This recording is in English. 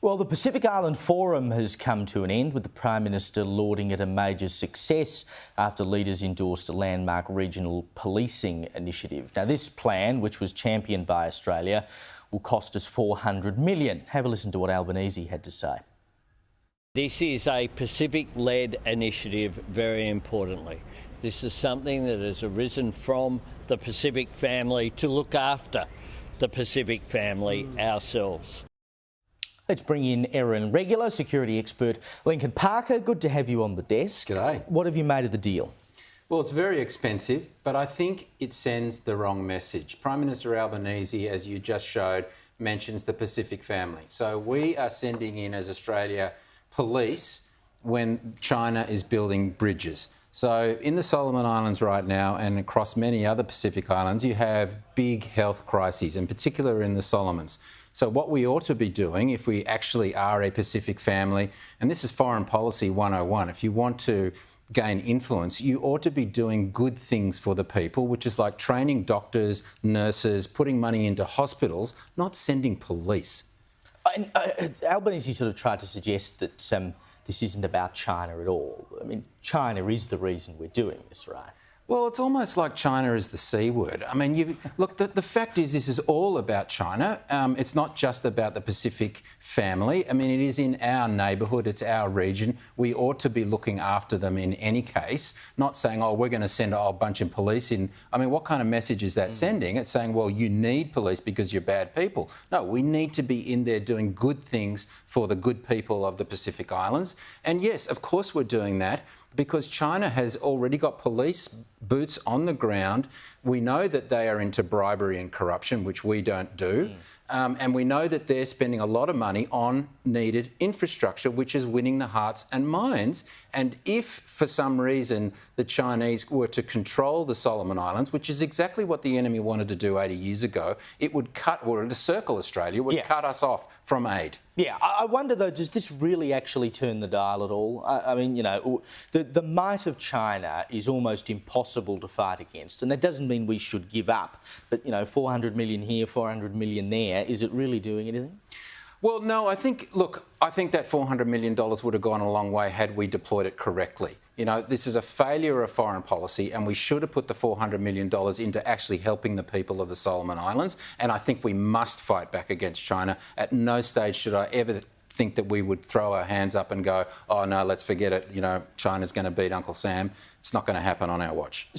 Well, the Pacific Island Forum has come to an end, with the Prime Minister lauding it a major success after leaders endorsed a landmark regional policing initiative. Now, this plan, which was championed by Australia, will cost us $400 million. Have a listen to what Albanese had to say. This is a Pacific-led initiative, very importantly. This is something that has arisen from the Pacific family to look after the Pacific family ourselves. Let's bring in Erin Regular, security expert Lincoln Parker. Good to have you on the desk. G'day. What have you made of the deal? Well, it's very expensive, but I think it sends the wrong message. Prime Minister Albanese, as you just showed, mentions the Pacific family. So we are sending in, as Australia, police when China is building bridges. So in the Solomon Islands right now, and across many other Pacific islands, you have big health crises, in particular in the Solomons. So what we ought to be doing, if we actually are a Pacific family, and this is Foreign Policy 101, if you want to gain influence, you ought to be doing good things for the people, which is like training doctors, nurses, putting money into hospitals, not sending police. And, Albanese sort of tried to suggest that this isn't about China at all. I mean, China is the reason we're doing this, right? Well, it's almost like China is the C word. I mean, look, the fact is this is all about China. It's not just about the Pacific family. I mean, it is in our neighbourhood, it's our region. We ought to be looking after them in any case, not saying, oh, we're going to send a whole bunch of police in. I mean, what kind of message is that sending? It's saying, well, you need police because you're bad people. No, we need to be in there doing good things for the good people of the Pacific Islands. And yes, of course we're doing that, because China has already got police boots on the ground. We know that they are into bribery and corruption, which we don't do. And we know that they're spending a lot of money on needed infrastructure, which is winning the hearts and minds. And if, for some reason, the Chinese were to control the Solomon Islands, which is exactly what the enemy wanted to do 80 years ago, it would cut, or to circle Australia, it would cut us off from aid. Yeah, I wonder, though, does this really actually turn the dial at all? I mean, you know, the might of China is almost impossible to fight against, and that doesn't mean we should give up. But, you know, 400 million here, 400 million there, is it really doing anything? Well, no, I think that $400 million would have gone a long way had we deployed it correctly. You know, this is a failure of foreign policy, and we should have put the $400 million into actually helping the people of the Solomon Islands. And I think we must fight back against China. At no stage should I ever think that we would throw our hands up and go, oh, no, let's forget it. You know, China's going to beat Uncle Sam. It's not going to happen on our watch.